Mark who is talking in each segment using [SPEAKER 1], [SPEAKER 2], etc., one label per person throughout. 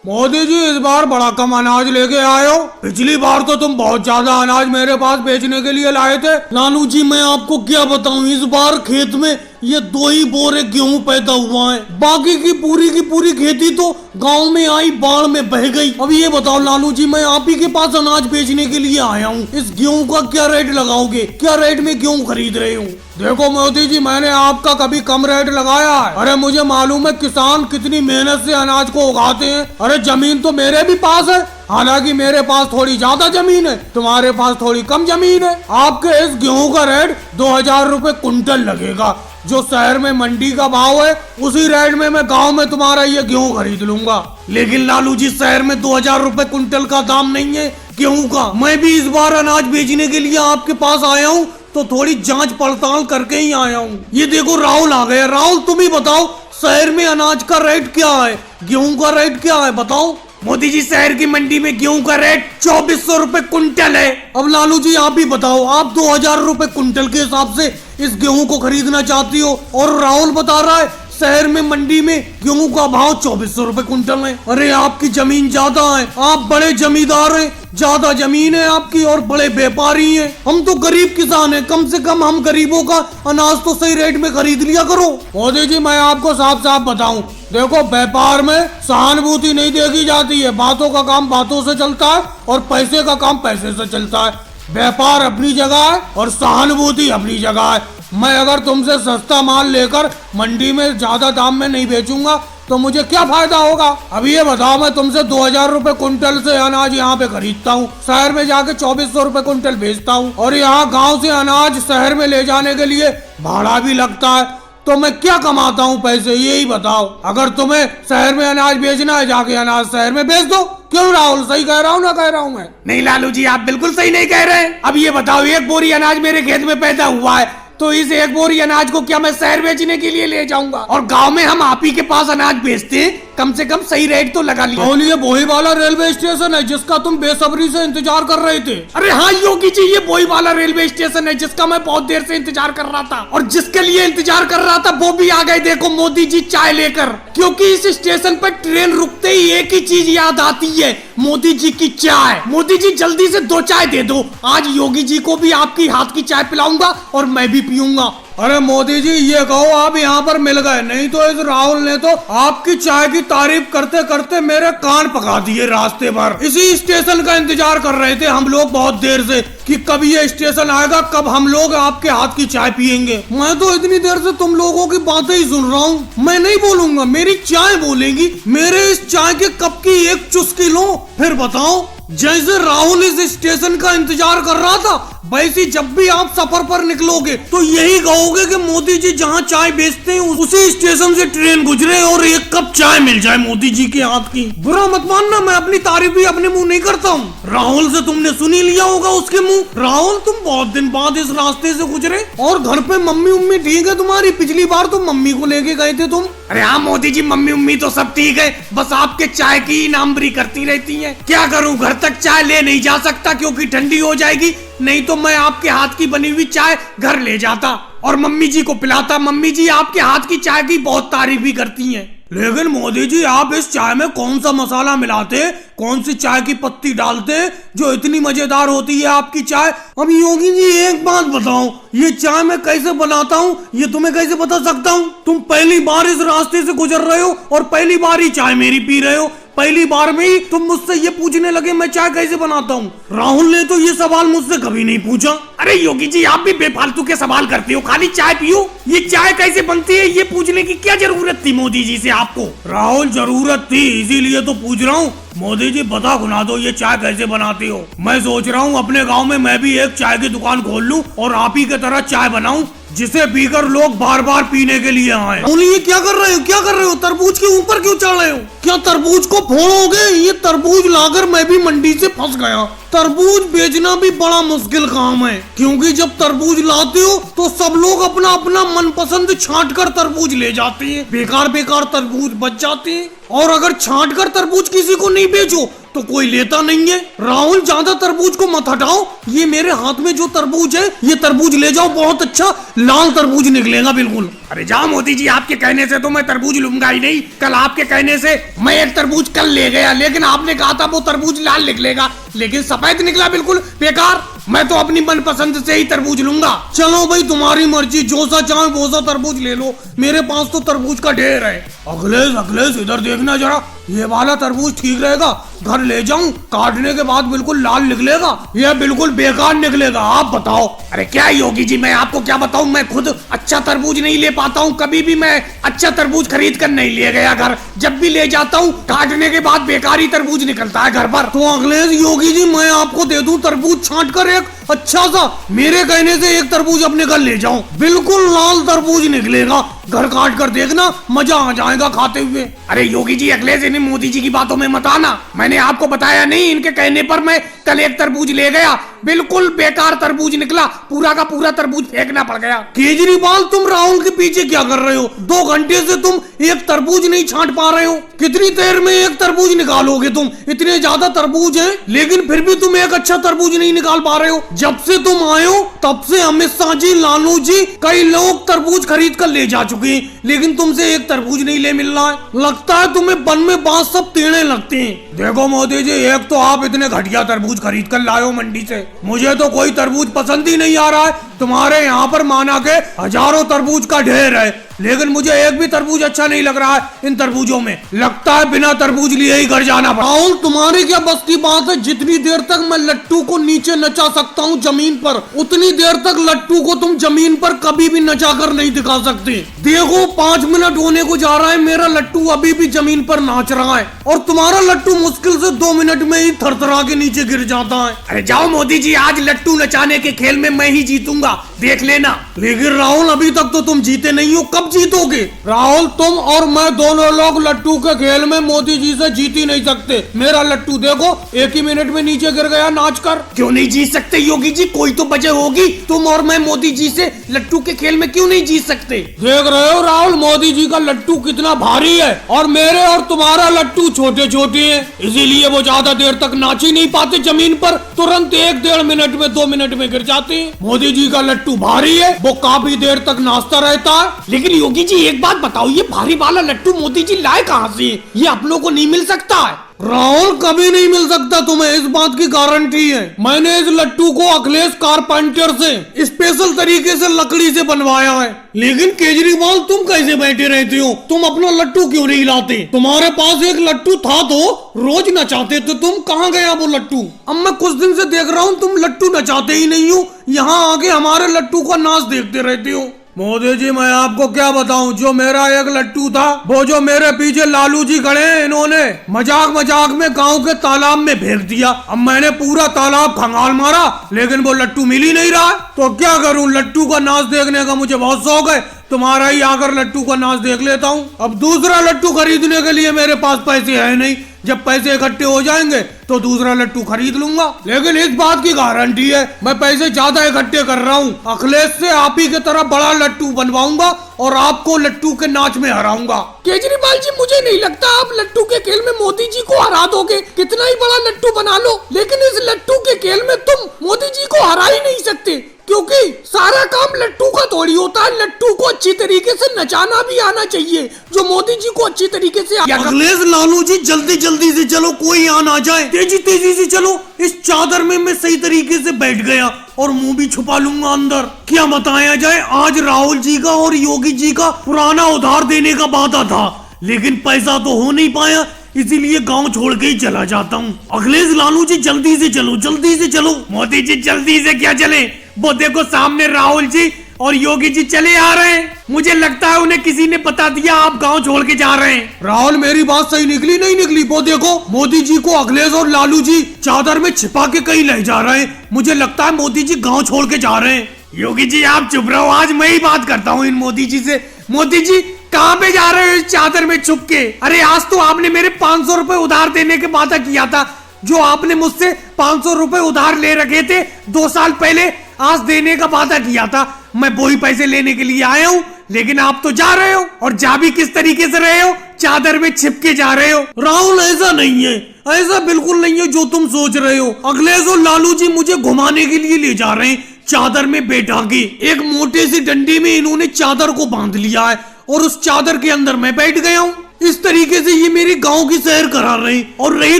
[SPEAKER 1] मोदी जी इस बार बड़ा कम अनाज लेके आए हो। पिछली बार तो तुम बहुत ज्यादा अनाज मेरे पास बेचने के लिए लाए थे। लालू जी मैं आपको क्या बताऊं, इस बार खेत में ये 2 ही बोरे गेहूं पैदा हुआ है, बाकी की पूरी खेती तो गांव में आई बाढ़ में बह गई। अब ये बताओ लालू जी, मैं आप ही के पास अनाज बेचने के लिए आया हूँ। इस गेहूं का क्या रेट लगाओगे, क्या रेट में गेहूं खरीद रहे हो? देखो मोदी जी, मैंने आपका कभी कम रेट लगाया है? अरे मुझे मालूम है किसान कितनी मेहनत से अनाज को उगाते हैं। अरे जमीन तो मेरे भी पास है, हालांकि मेरे पास थोड़ी ज्यादा जमीन है, तुम्हारे पास थोड़ी कम जमीन है। आपके इस गेहूं का रेट 2000 रुपए कुंटल लगेगा। जो शहर में मंडी का भाव है उसी रेट में मैं गांव में तुम्हारा ये गेहूं खरीद लूंगा। लेकिन लालू जी, शहर में 2000 रुपए कुंटल का दाम नहीं है गेहूं का। मैं भी इस बार अनाज बेचने के लिए आपके पास आया हूँ, तो थोड़ी जांच पड़ताल करके ही आया हूँ। ये देखो राहुल आ गया। राहुल तुम ही बताओ, शहर में अनाज का रेट क्या है, गेहूं का रेट क्या है, बताओ। मोदी जी, शहर की मंडी में गेहूं का रेट 2400 रुपए कुंटल है। अब लालू जी आप ही बताओ, आप 2000 रुपए कुंटल के हिसाब से इस गेहूं को खरीदना चाहती हो, और राहुल बता रहा है शहर में मंडी में गेहूं का भाव 2400 रुपए कुंटल है। अरे आपकी जमीन ज्यादा है, आप बड़े जमींदार हैं, ज्यादा जमीन है आपकी और बड़े व्यापारी हैं। हम तो गरीब किसान हैं, कम से कम हम गरीबों का अनाज तो सही रेट में खरीद लिया करो। मोदी जी मैं आपको साफ साफ बताऊं, देखो व्यापार में सहानुभूति नहीं देखी जाती है। बातों का काम बातों से चलता है और पैसे का काम पैसे से चलता है। व्यापार अपनी जगह है और सहानुभूति अपनी जगह है। मैं अगर तुमसे सस्ता माल लेकर मंडी में ज्यादा दाम में नहीं बेचूंगा तो मुझे क्या फायदा होगा? अब ये बताओ, मैं तुमसे 2000 रुपए कुंटल से अनाज यहाँ पे खरीदता हूँ, शहर में जाके 2400 रुपए कुंटल बेचता हूँ, और यहाँ गांव से अनाज शहर में ले जाने के लिए भाड़ा भी लगता है, तो मैं क्या कमाता हूँ पैसे, यही बताओ। अगर तुम्हें शहर में अनाज बेचना है, जाके अनाज शहर में बेच दो। क्यों राहुल, सही कह रहा हूँ ना कह रहा हूँ मैं?
[SPEAKER 2] नहीं लालू जी, आप बिल्कुल सही नहीं कह रहे हैं। अब ये बताओ, 1 बोरी अनाज मेरे खेत में पैदा हुआ है, तो इस 1 बोरी अनाज को क्या मैं शहर बेचने के लिए ले जाऊंगा? और गांव में हम आप ही के पास अनाज बेचते हैं, कम से कम सही रेट तो लगा लिया।
[SPEAKER 1] ये बोई वाला रेलवे स्टेशन है जिसका तुम बेसब्री से इंतजार कर रहे थे।
[SPEAKER 2] अरे हाँ योगी जी, ये बोई वाला रेलवे स्टेशन है जिसका मैं बहुत देर से इंतजार कर रहा था, और जिसके लिए इंतजार कर रहा था वो भी आ गए। देखो मोदी जी चाय लेकर, क्योंकि इस स्टेशन पर ट्रेन रुकते ही एक ही चीज याद आती है, मोदी जी की चाय। मोदी जी जल्दी से 2 चाय दे दो, आज योगी जी को भी आपकी हाथ की चाय पिलाऊंगा और मैं भी पीऊंगा।
[SPEAKER 1] अरे मोदी जी ये कहो आप यहाँ पर मिल गए, नहीं तो इस राहुल ने तो आपकी चाय की तारीफ करते करते मेरे कान पका दिए रास्ते भर। इसी स्टेशन का इंतजार कर रहे थे हम लोग बहुत देर से कि कब ये स्टेशन आएगा, कब हम लोग आपके हाथ की चाय पियेंगे। मैं तो इतनी देर से तुम लोगों की बातें ही सुन रहा हूँ। मैं नहीं बोलूंगा, मेरी चाय बोलेगी। मेरे इस चाय के कप की एक चुस्की लो, फिर बताओ। जैसे राहुल इस स्टेशन का इंतजार कर रहा था, वैसे जब भी आप सफर पर निकलोगे तो यही कहोगे कि मोदी जी जहाँ चाय बेचते हैं उसी स्टेशन से ट्रेन गुजरे और 1 कप चाय मिल जाए मोदी जी के हाथ की। बुरा मत मानना, मैं अपनी तारीफ भी अपने मुंह नहीं करता हूँ। राहुल से तुमने सुनी लिया होगा उसके मुंह। राहुल तुम बहुत दिन बाद इस रास्ते से गुजरे, और घर पे मम्मी उम्मी ठीक है तुम्हारी? पिछली बार तो मम्मी को लेके गए थे तुम।
[SPEAKER 2] अरे हाँ मोदी जी, मम्मी उम्मी तो सब ठीक है, बस आपके चाय की नामबरी करती रहती है। क्या करूँ, घर तक चाय ले नहीं जा सकता क्योंकि ठंडी हो जाएगी, नहीं तो मैं आपके हाथ की बनी हुई चाय घर ले जाता और मम्मी जी को पिलाता। मम्मी जी आपके हाथ की चाय की बहुत तारीफ भी करती हैं।
[SPEAKER 1] लेकिन मोदी जी आप इस चाय में कौन सा मसाला मिलाते, कौन सी चाय की पत्ती डालते जो इतनी मजेदार होती है आपकी चाय? अब योगी जी एक बात बताओ, ये चाय मैं कैसे बनाता हूँ ये तुम्हें कैसे बता सकता हूँ? तुम पहली बार इस रास्ते से गुजर रहे हो और पहली बार ही चाय मेरी पी रहे हो। पहली बार में ही तुम मुझसे ये पूछने लगे मैं चाय कैसे बनाता हूँ। राहुल ने तो ये सवाल मुझसे कभी नहीं पूछा।
[SPEAKER 2] अरे योगी जी, आप भी बेफालतू के सवाल करते हो, खाली चाय पियो। ये चाय कैसे बनती है ये पूछने की क्या जरूरत थी मोदी जी से आपको?
[SPEAKER 1] राहुल जरूरत थी, इसीलिए तो पूछ रहा हूँ। मोदी जी बता खुना दो ये चाय कैसे बनाते हो। मैं सोच रहा हूँ अपने गांव में मैं भी एक चाय की दुकान खोल लूँ और आप ही की तरह चाय बनाऊं, जिसे पीकर लोग बार बार पीने के लिए आए। ये क्या कर रहे हो, क्या कर रहे हो? तरबूज के ऊपर क्यों चढ़ रहे हो? क्या तरबूज को फोड़ोगे? ये तरबूज लाकर मैं भी मंडी से फंस गया। तरबूज बेचना भी बड़ा मुश्किल काम है, क्योंकि जब तरबूज लाते हो तो सब लोग अपना अपना मनपसंद छांट कर तरबूज ले जाते हैं, बेकार बेकार तरबूज बच जाते हैं। और अगर छांट कर तरबूज किसी को नहीं बेचो तो तो कोई लेता नहीं है। राहुल ज्यादा तरबूज को मत हटाओ, ये मेरे हाथ में जो तरबूज है ये तरबूज ले जाओ, बहुत अच्छा लाल तरबूज निकलेगा बिल्कुल।
[SPEAKER 2] अरे जाओ मोदी जी, आपके कहने से तो मैं तरबूज लूंगा ही नहीं। कल आपके कहने से मैं एक तरबूज कल ले गया, लेकिन आपने कहा था वो तरबूज लाल निकलेगा, लेकिन सफेद निकला, बिल्कुल बेकार। मैं तो अपनी मनपसंद से ही तरबूज लूंगा।
[SPEAKER 1] चलो भाई तुम्हारी मर्जी, जो सा चाहे वो सा तरबूज ले लो, मेरे पास तो तरबूज का ढेर है। अखिलेश अखिलेश इधर देखना जरा, ये वाला तरबूज ठीक रहेगा, घर ले जाऊं, काटने के बाद बिल्कुल लाल निकलेगा, ये बिल्कुल बेकार निकलेगा, आप बताओ।
[SPEAKER 2] अरे क्या योगी जी, मैं आपको क्या बताऊं, मैं खुद अच्छा तरबूज नहीं ले पाता हूं, कभी भी मैं अच्छा तरबूज खरीद कर नहीं ले गया घर। जब भी ले जाता हूं काटने के बाद बेकारी तरबूज निकलता है घर पर।
[SPEAKER 1] तो अखिलेश योगी जी मैं आपको दे दूं तरबूज छांट कर एक अच्छा सा, मेरे कहने से एक तरबूज अपने घर ले जाऊं, बिल्कुल लाल तरबूज निकलेगा, घर काट कर देखना, मजा आ जाएगा खाते हुए।
[SPEAKER 2] अरे योगी जी अखिलेश इन्हें मोदी जी की बातों में मत आना, मैंने आपको बताया नहीं, इनके कहने पर मैं कल एक तरबूज ले गया, बिल्कुल बेकार तरबूज निकला, पूरा का पूरा तरबूज फेंकना पड़ गया।
[SPEAKER 1] केजरीवाल तुम राहुल के पीछे क्या कर रहे हो? 2 घंटे से तुम एक तरबूज नहीं छांट पा रहे हो, कितनी देर में एक तरबूज निकालोगे तुम? इतने ज्यादा तरबूज हैं, लेकिन फिर भी तुम एक अच्छा तरबूज नहीं निकाल पा रहे हो। जब से तुम आए हो तब से अमित शाह जी, लालू जी, कई लोग तरबूज खरीद कर ले जा चुके हैं, लेकिन तुमसे एक तरबूज नहीं ले मिल रहा है। लगता है तुम्हें बन में बांस सब टेढ़े लगते हैं। देखो मोदी जी, एक तो आप इतने घटिया तरबूज खरीद कर लाए हो मंडी से, मुझे तो कोई तरबूज पसंद ही नहीं आ रहा है। तुम्हारे यहाँ पर माना के हजारों तरबूज का ढेर है, लेकिन मुझे एक भी तरबूज अच्छा नहीं लग रहा है इन तरबूजों में। लगता है बिना तरबूज लिए ही घर जाना पड़ा। राहुल तुम्हारी क्या बस की बात है? जितनी देर तक मैं लट्टू को नीचे नचा सकता हूँ जमीन पर, उतनी देर तक लट्टू को तुम जमीन पर कभी भी नचा कर नहीं दिखा सकते। देखो 5 मिनट होने को जा रहा है, मेरा लट्टू अभी भी जमीन पर नाच रहा है, और तुम्हारा लट्टू मुश्किल से 2 मिनट में ही थरथरा के नीचे गिर जाता है।
[SPEAKER 2] अरे जाओ मोदी जी, आज लट्टू नचाने के खेल में मैं ही जीतूंगा, देख लेना।
[SPEAKER 1] लेकिन राहुल अभी तक तो तुम जीते नहीं हो, कब जीतोगे? राहुल तुम और मैं दोनों लोग लट्टू के खेल में मोदी जी से जीत ही नहीं सकते। मेरा लट्टू देखो 1 ही मिनट में नीचे गिर गया नाच कर।
[SPEAKER 2] क्यों नहीं जीत सकते योगी जी, कोई तो वजह होगी, तुम और मैं मोदी जी से लट्टू के खेल में क्यों नहीं जीत सकते?
[SPEAKER 1] देख रहे हो राहुल, मोदी जी का लट्टू कितना भारी है और मेरे और तुम्हारा लट्टू छोटे छोटे हैं, इसीलिए वो ज्यादा देर तक नाच ही नहीं पाते जमीन पर, तुरंत 1-1.5 मिनट में 2 मिनट में गिर जाते हैं। मोदी जी का लट्टू भारी है, वो काफी देर तक नाचता रहता है।
[SPEAKER 2] लेकिन योगी जी एक बात बताओ, ये भारी वाला लट्टू मोदी जी लाए कहाँ से? ये अपनों को नहीं मिल सकता है।
[SPEAKER 1] राहुल कभी नहीं मिल सकता तुम्हें, इस बात की गारंटी है। मैंने इस लट्टू को अखिलेश कारपेंटर से स्पेशल तरीके से लकड़ी से बनवाया है। लेकिन केजरीवाल तुम कैसे बैठे रहते हो? तुम अपना लट्टू क्यों नहीं लाते? तुम्हारे पास एक लट्टू था तो रोज नचाते थे, तुम कहाँ गया वो लट्टू? अब मैं कुछ दिन से देख रहा हूँ तुम लट्टू नचाते ही नहीं हो, यहाँ आके हमारे लट्टू का नाच देखते रहते हो। मोदी जी मैं आपको क्या बताऊं, जो मेरा एक लट्टू था, वो जो मेरे पीछे लालू जी खड़े हैं, इन्होंने मजाक मजाक में गांव के तालाब में फेंक दिया। अब मैंने पूरा तालाब खंगाल मारा, लेकिन वो लट्टू मिल ही नहीं रहा। तो क्या करूं, लट्टू का नाच देखने का मुझे बहुत शौक है, तुम्हारा ही आकर लट्टू का नाच देख लेता हूँ। अब दूसरा लट्टू खरीदने के लिए मेरे पास पैसे है नहीं, जब पैसे इकट्ठे हो जाएंगे तो दूसरा लट्टू खरीद लूंगा। लेकिन इस बात की गारंटी है, मैं पैसे ज्यादा इकट्ठे कर रहा हूँ, अखिलेश से आप ही की तरह बड़ा लट्टू बनवाऊंगा और आपको लट्टू के नाच में हराऊंगा।
[SPEAKER 2] केजरीवाल जी मुझे नहीं लगता आप लट्टू के खेल में मोदी जी को हरा दोगे, कितना ही बड़ा लट्टू बना लो, लेकिन इस लट्टू के खेल में तुम मोदी जी को हरा ही नहीं सकते, क्योंकि सारा काम लट्टू का थोड़ी होता है। लट्टू को अच्छी तरीके से नचाना भी आना चाहिए, जो मोदी जी को अच्छी तरीके से।
[SPEAKER 1] अखिलेश लालू जी जल्दी जल्दी से चलो, कोई यहाँ ना जाए, तेजी तेजी से चलो। इस चादर में मैं सही तरीके से बैठ गया और मुंह भी छुपा लूंगा अंदर। क्या बताया जाए, आज राहुल जी का और योगी जी का पुराना उधार देने का वादा था, लेकिन पैसा तो हो नहीं पाया, इसीलिए गांव छोड़ के ही चला जाता हूँ। अखिलेश लालू जी जल्दी से चलो, जल्दी से चलो।
[SPEAKER 2] मोदी जी जल्दी से क्या चले, वो देखो सामने राहुल जी और योगी जी चले आ रहे हैं, मुझे लगता है उन्हें किसी ने बता दिया आप गांव छोड़ के जा रहे हैं।
[SPEAKER 1] राहुल मेरी बात सही निकली नहीं निकली? वो देखो मोदी जी को अखिलेश और लालू जी चादर में छिपा के कहीं ले जा रहे हैं, मुझे लगता है मोदी जी गांव छोड़ के जा रहे हैं।
[SPEAKER 2] योगी जी आप चुप रहो, आज मैं ही बात करता हूँ इन मोदी जी से। मोदी जी कहाँ पे जा रहे हो इस चादर में छुप के? अरे आज तो आपने मेरे 500 रुपए उधार देने के वादा किया था, जो आपने मुझसे 500 रुपए उधार ले रखे थे 2 साल पहले, आज देने का वादा किया था। मैं वही पैसे लेने के लिए आया हूँ, लेकिन आप तो जा रहे हो, और जा भी किस तरीके से रहे हो, चादर में छिप के जा रहे हो।
[SPEAKER 1] राहुल ऐसा नहीं है, ऐसा बिल्कुल नहीं है जो तुम सोच रहे हो। अखिलेश और लालू जी मुझे घुमाने के लिए ले जा रहे हैं, चादर में बैठा के। एक मोटे सी डंडी में इन्होंने चादर को बांध लिया है और उस चादर के अंदर मैं बैठ गया हूँ। इस तरीके से ये मेरी गांव की सैर करा रहे हैं। और रही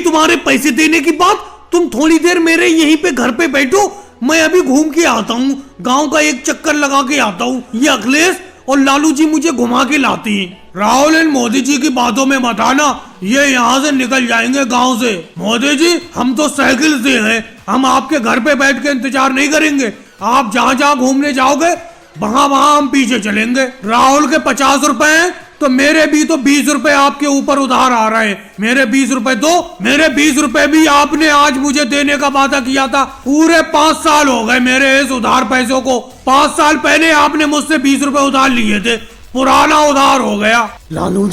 [SPEAKER 1] तुम्हारे पैसे देने की बात, तुम थोड़ी देर मेरे यहीं पे घर पे बैठो, मैं अभी घूम के आता हूँ, गांव का एक चक्कर लगा के आता हूँ। ये अखिलेश और लालू जी मुझे घुमा के लाती हैं। राहुल इन मोदी जी की बातों में मत आना, ये यहाँ से निकल जाएंगे गांव से। मोदी जी हम तो साइकिल से हैं, हम आपके घर पे बैठ के इंतजार नहीं करेंगे। आप जहाँ जहाँ घूमने जाओगे वहाँ वहाँ हम पीछे चलेंगे। राहुल के 50 रुपए हैं तो मेरे भी तो 20 रुपए आपके ऊपर उधार आ रहे हैं। मेरे 20 रुपए दो। मेरे 20 रुपए भी आपने आज मुझे देने का वादा किया था। पूरे 5 साल हो गए मेरे इस उधार पैसों को। 5 साल पहले आपने मुझसे 20 रुपए उधार लिए थे, पुराना उधार हो गया। लालू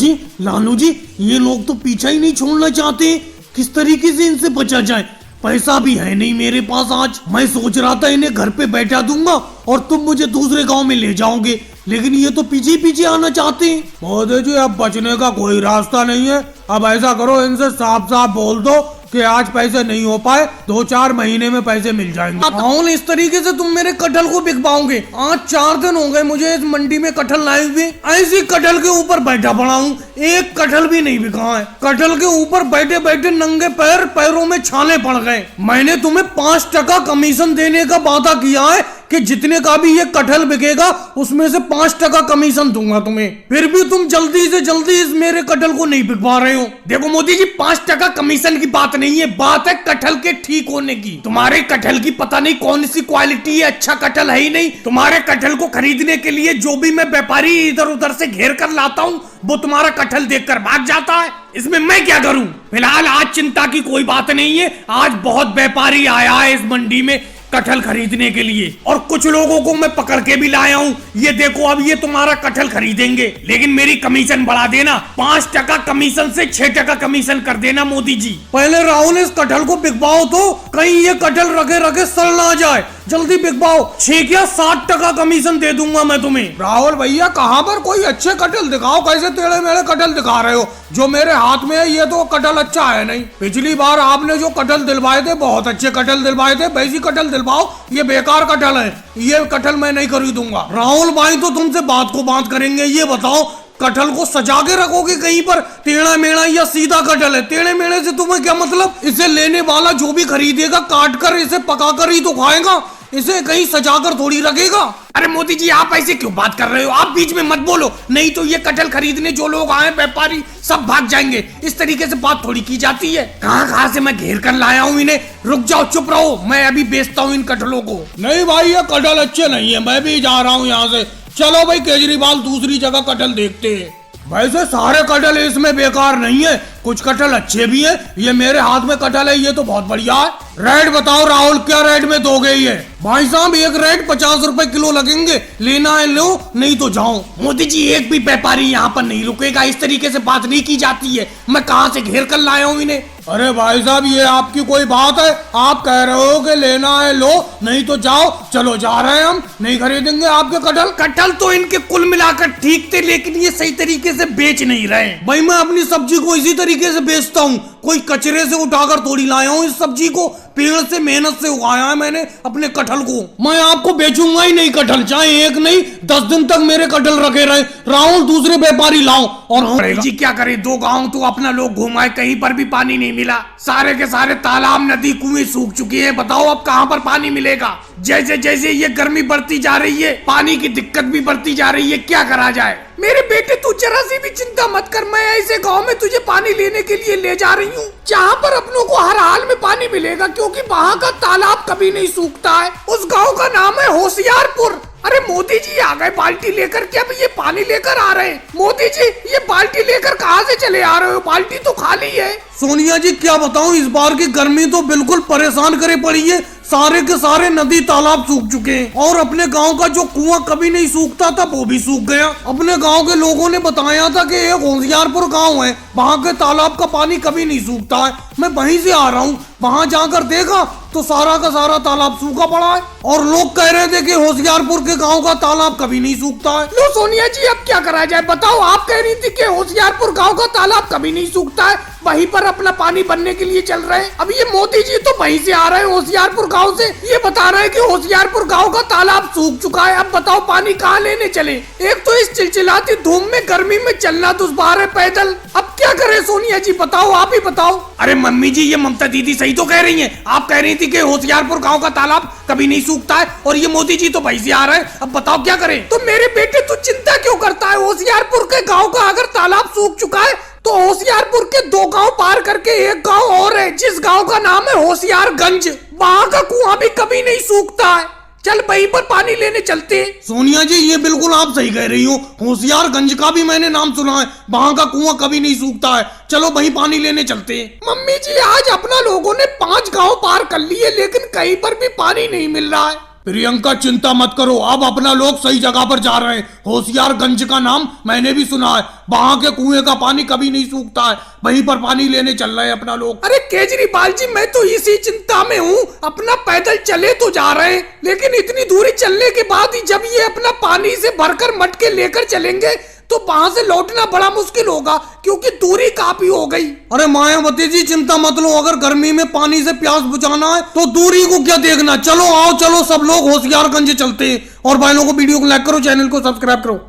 [SPEAKER 1] जी ये लोग तो पीछा ही नहीं छोड़ना चाहते, किस तरीके से इनसे बचा जाए। पैसा भी है नहीं मेरे पास आज। मैं सोच रहा था इन्हें घर पे बैठा दूंगा और तुम मुझे दूसरे गांव में ले जाओगे, लेकिन ये तो पीछे पीछे आना चाहते हैं। मोदी जी अब बचने का कोई रास्ता नहीं है। अब ऐसा करो, इनसे साफ साफ बोल दो कि आज पैसे नहीं हो पाए, 2-4 महीने में पैसे मिल जाएंगे। राहुल इस तरीके से तुम मेरे कटहल को बिक पाओगे। आज 4 दिन हो गए मुझे इस मंडी में कटहल लाए हुए, ऐसी कटहल के ऊपर बैठा पड़ा हूँ, एक कटहल भी नहीं बिका है। कटहल के ऊपर बैठे बैठे नंगे पैरों में छाले पड़ गए। मैंने तुम्हें 5% कमीशन देने का वादा किया है कि जितने का भी ये कटहल बिकेगा उसमें से 5% कमीशन दूंगा तुम्हें, फिर भी तुम जल्दी से जल्दी इस मेरे कटहल को नहीं बिक पा रहे हो। देखो मोदी जी 5% कमीशन की बात नहीं है, बात है कटहल के ठीक होने की। तुम्हारे कटहल की पता नहीं कौन सी क्वालिटी है, अच्छा कटहल है ही नहीं। तुम्हारे कटहल को खरीदने के लिए जो भी मैं व्यापारी इधर उधर से घेर कर लाता हूँ वो तुम्हारा कटहल देखकर भाग जाता है। इसमें मैं क्या करूं? फिलहाल आज चिंता की कोई बात नहीं है। आज बहुत व्यापारी आया है इस मंडी में कटहल खरीदने के लिए, और कुछ लोगों को मैं पकड़ के भी लाया हूँ। ये देखो अब ये तुम्हारा कटहल खरीदेंगे, लेकिन मेरी कमीशन बढ़ा देना। 5% कमीशन से 6% कमीशन कर देना मोदी जी। पहले राहुल इस कटहल को बिकवाओ तो, कहीं ये कटहल रखे रखे सड़ ना जाए। जल्दी बिकवाओ, 6 या 60% कमीशन दे दूंगा मैं तुम्हें। राहुल भैया कहाँ पर कोई अच्छे कटहल दिखाओ, कैसे टेढ़े मेढ़े कटहल दिखा रहे हो? जो मेरे हाथ में है ये तो कटहल अच्छा है नहीं। पिछली बार आपने जो कटहल दिलवाए थे बहुत अच्छे कटहल दिलवाए थे, वैसी कटहल दिलवाओ। ये बेकार कटहल है, ये कटहल मैं नहीं खरीदूंगा। राहुल भाई तो तुमसे बात को बात करेंगे। ये बताओ कटहल को सजा के रखोगे कहीं पर, टेढ़ा मेढ़ा या सीधा कटहल है? टेढ़े मेढ़े से तुम्हें क्या मतलब? इसे लेने वाला जो भी खरीदेगा काट कर इसे पका कर ही तो खाएगा, इसे कहीं सजा कर थोड़ी रखेगा। अरे मोदी जी आप ऐसे क्यों बात कर रहे हो? आप बीच में मत बोलो, नहीं तो ये कटहल खरीदने जो लोग आए व्यापारी सब भाग जाएंगे। इस तरीके से बात थोड़ी की जाती है। कहाँ से मैं घेर कर लाया हूँ इन्हें। रुक जाओ, चुप रहो, मैं अभी बेचता हूँ इन कटहलों को। नहीं भाई ये कटहल अच्छे नहीं है, मैं भी जा रहा हूँ यहाँ से। चलो भाई केजरीवाल दूसरी जगह कटहल देखते हैं। वैसे सारे कटहल इसमें बेकार नहीं है, कुछ कटहल अच्छे भी हैं। ये मेरे हाथ में कटहल है, ये तो बहुत बढ़िया है। रेट बताओ राहुल, क्या रेट में दोगे ये? भाई साहब एक रेट 50 रुपए किलो लगेंगे, लेना है लो, नहीं तो जाओ। मोदी जी एक भी व्यापारी यहाँ पर नहीं रुकेगा, इस तरीके से बात नहीं की जाती है। मैं कहाँ से घेर कर लाया हूँ इन्हें? अरे भाई साहब ये आपकी कोई बात है? आप कह रहे हो कि लेना है लो, नहीं तो जाओ। चलो जा रहे हैं हम, नहीं खरीदेंगे आपके कटहल। कटहल तो इनके कुल मिलाकर ठीक थे, लेकिन ये सही तरीके से बेच नहीं रहे। भाई मैं अपनी सब्जी को इसी तरीके से बेचता हूँ, कोई कचरे से उठाकर थोड़ी लाया हूँ इस सब्जी को, पेड़ से मेहनत से उगाया है मैंने अपने कटहल को। मैं आपको बेचूंगा ही नहीं कटहल, चाहे एक नहीं 10 दिन तक मेरे कटहल रखे रहे। राहुल दूसरे व्यापारी लाओ। और जी क्या करे, 2 गांव तो अपना लोग घुमाए, कहीं पर भी पानी नहीं मिला। सारे के सारे तालाब नदी कुएं सूख चुकी है। बताओ अब कहाँ पर पानी मिलेगा? जैसे जैसे ये गर्मी बढ़ती जा रही है, पानी की दिक्कत भी बढ़ती जा रही है, क्या करा जाए? मेरे बेटे तू जरा सी भी चिंता मत कर, मैं ऐसे गांव में तुझे पानी लेने के लिए ले जा रही हूँ जहाँ पर अपनों को हर हाल में पानी मिलेगा, क्योंकि वहाँ का तालाब कभी नहीं सूखता है। उस गांव का नाम है होशियारपुर। अरे मोदी जी आ गए बाल्टी लेकर, क्या ये पानी लेकर आ रहे हैं? मोदी जी ये बाल्टी लेकर कहाँ से चले आ रहे हो? बाल्टी तो खाली है। सोनिया जी क्या बताऊं, इस बार की गर्मी तो बिल्कुल परेशान करे पड़ी है। सारे के सारे नदी तालाब सूख चुके हैं, और अपने गांव का जो कुआं कभी नहीं सूखता था वो भी सूख गया। अपने गांव के लोगों ने बताया था कि एक होशियारपुर गांव है वहाँ के तालाब का पानी कभी नहीं सूखता है। मैं वहीं से आ रहा हूँ, वहाँ जाकर देखा तो सारा का सारा तालाब सूखा पड़ा है और लोग कह रहे थे कि होशियारपुर के गांव का तालाब कभी नहीं सूखता है।
[SPEAKER 2] लो सोनिया जी, अब क्या करा जाए बताओ। आप कह रही थी कि होशियारपुर गांव का तालाब कभी नहीं सूखता है, वहीं पर अपना पानी बनने के लिए चल रहे हैं। अब ये मोदी जी तो वहीं से आ रहे हैं होशियारपुर गांव से, ये बता रहे हैं कि होशियारपुर गांव का तालाब सूख चुका है। अब बताओ पानी कहाँ लेने चले। एक तो इस चिलचिलाती धूप में गर्मी में चलना दुश्वार है पैदल। अब क्या करे सोनिया जी, बताओ, आप ही बताओ।
[SPEAKER 1] अरे मम्मी जी, ये ममता दीदी सही तो कह रही हैं। आप कह रही थी कि होशियारपुर गांव का तालाब कभी नहीं सूखता है और ये मोदी जी तो वहीं से आ रहे हैं। अब बताओ क्या करें।
[SPEAKER 2] तो मेरे बेटे तू चिंता क्यों करता है? होशियारपुर के गांव का अगर तालाब सूख चुका है तो होशियारपुर के 2 गांव पार करके एक गांव और है जिस गांव का नाम है होशियारगंज। वहां का कुआं भी कभी नहीं सूखता है। चल वहीं पर पानी लेने चलते हैं।
[SPEAKER 1] सोनिया जी, ये बिल्कुल आप सही कह रही हो। होशियारगंज का भी मैंने नाम सुना है, वहाँ का कुआं कभी नहीं सूखता है। चलो वहीं पानी लेने चलते हैं।
[SPEAKER 2] मम्मी जी, आज अपना लोगों ने 5 गांव पार कर लिए लेकिन कहीं पर भी पानी नहीं मिल रहा है।
[SPEAKER 1] प्रियंका चिंता मत करो, अब अपना लोग सही जगह पर जा रहे हैं। होशियारगंज का नाम मैंने भी सुना है, वहाँ के कुएं का पानी कभी नहीं सूखता है। वहीं पर पानी लेने चल रहे हैं अपना लोग।
[SPEAKER 2] अरे केजरीवाल जी, मैं तो इसी चिंता में हूँ। अपना पैदल चले तो जा रहे हैं लेकिन इतनी दूरी चलने के बाद ही जब ये अपना पानी से भरकर मटके लेकर चलेंगे तो वहां से लौटना बड़ा मुश्किल होगा क्योंकि दूरी काफी हो गई।
[SPEAKER 1] अरे मायावती जी, चिंता मत लो। अगर गर्मी में पानी से प्यास बुझाना है तो दूरी को क्या देखना। चलो आओ, चलो सब लोग होशियारगंज चलते हैं। और भाई लोगों को वीडियो को लाइक करो, चैनल को सब्सक्राइब करो।